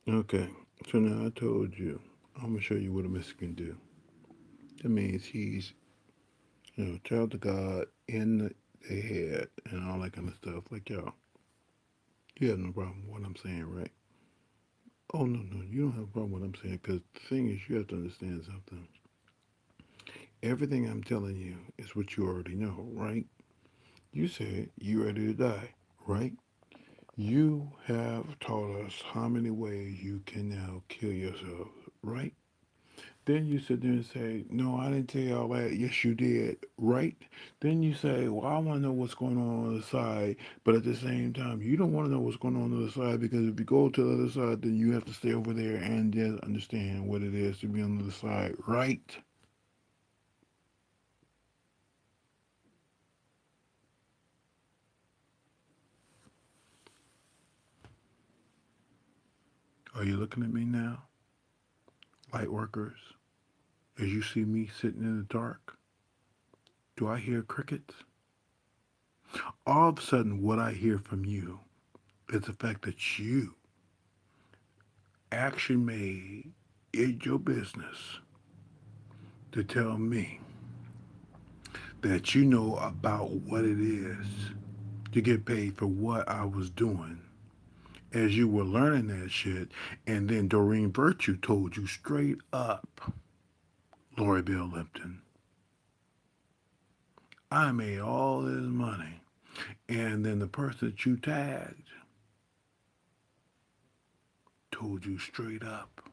Okay, so now I told you, I'm gonna show you what a Mexican do. That means he's, child of God in the head and all that kind of stuff. Like y'all, you have no problem with what I'm saying, right? Oh no, you don't have a problem with what I'm saying because the thing is, you have to understand something. Everything I'm telling you is what you already know, right? You said you ready to die, right? You have taught us how many ways you can now kill yourself, right? Then you sit there and say, no, I didn't tell you all that. Yes, you did, right? Then you say, well, I want to know what's going on the side. But at the same time, you don't want to know what's going on the side because if you go to the other side, then you have to stay over there and just understand what it is to be on the other side, right? Are you looking at me now, light workers? As you see me sitting in the dark, do I hear crickets? All of a sudden, what I hear from you is the fact that you actually made it your business to tell me that you know about what it is to get paid for what I was doing as you were learning that shit. And then Doreen Virtue told you straight up, Lori Bell Lipton, I made all this money. And then the person that you tagged told you straight up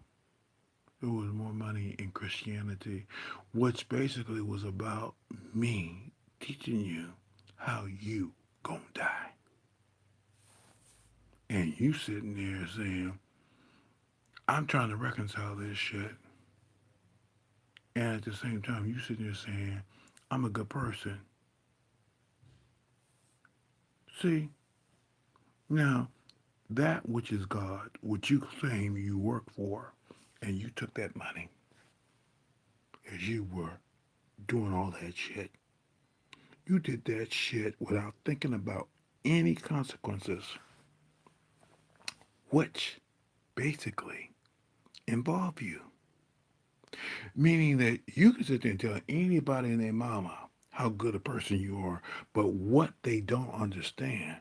there was more money in Christianity, which basically was about me teaching you how you gonna die. And you sitting there saying, I'm trying to reconcile this shit. And at the same time, you sitting there saying, I'm a good person. See, now that which is God, which you claim you work for, and you took that money as you were doing all that shit. You did that shit without thinking about any consequences, which basically involve you. Meaning that you can sit there and tell anybody and their mama how good a person you are, but what they don't understand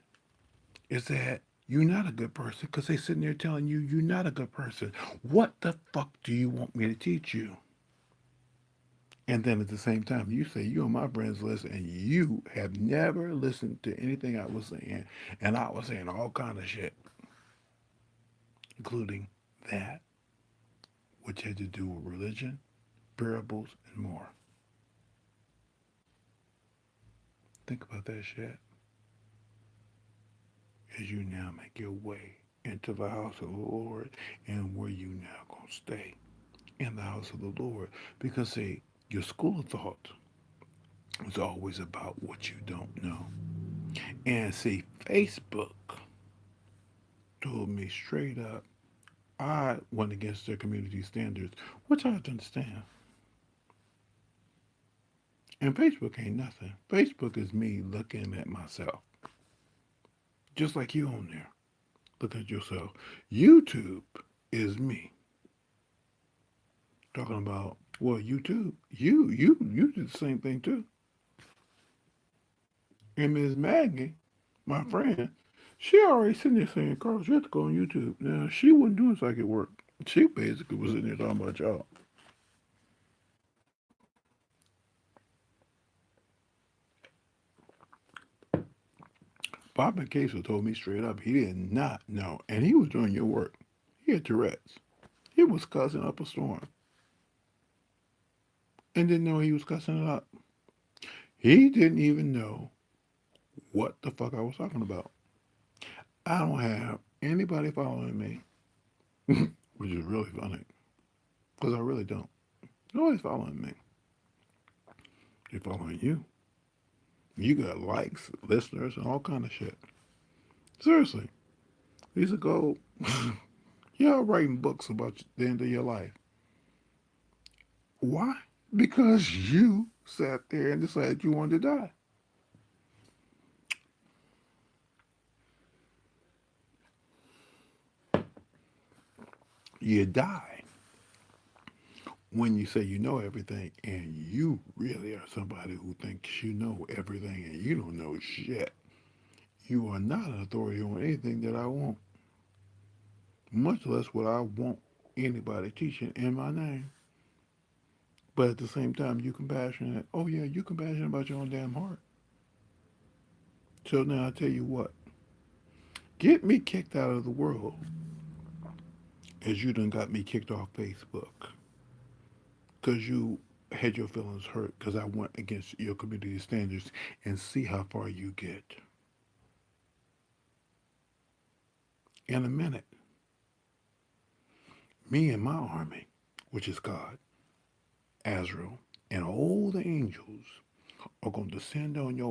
is that you're not a good person because they sitting there telling you you're not a good person. What the fuck do you want me to teach you? And then at the same time, you say you're on my friends list and you have never listened to anything I was saying. And I was saying all kind of shit, including that, which had to do with religion, parables, and more. Think about that shit as you now make your way into the house of the Lord and where you now going to stay in the house of the Lord. Because, see, your school of thought is always about what you don't know. And see, Facebook told me straight up I went against their community standards, which I have to understand. And Facebook ain't nothing. Facebook is me looking at myself, just like you on there. Look at yourself. YouTube is me talking about, well, YouTube, you did the same thing too. And Miss Maggie, my friend, she already sitting there saying, Carlos, you have to go on YouTube. Now, she wasn't doing psychic work. She basically was sitting there talking about y'all. Bob McCasey told me straight up he did not know, and he was doing your work. He had Tourette's. He was cussing up a storm and didn't know he was cussing it up. He didn't even know what the fuck I was talking about. I don't have anybody following me, which is really funny because I really don't. Nobody's following me. They're following you. You got likes, listeners, and all kind of shit. Seriously, these are gold. Y'all writing books about the end of your life. Why? Because you sat there and decided you wanted to die. You die when you say you know everything and you really are somebody who thinks you know everything and you don't know shit. You are not an authority on anything that I want, much less what I want anybody teaching in my name. But at the same time, you compassionate. Oh yeah, you compassionate about your own damn heart. So now I tell you what, get me kicked out of the world as you done got me kicked off Facebook because you had your feelings hurt because I went against your community standards and see how far you get. In a minute, me and my army, which is God, Azrael, and all the angels are going to descend on your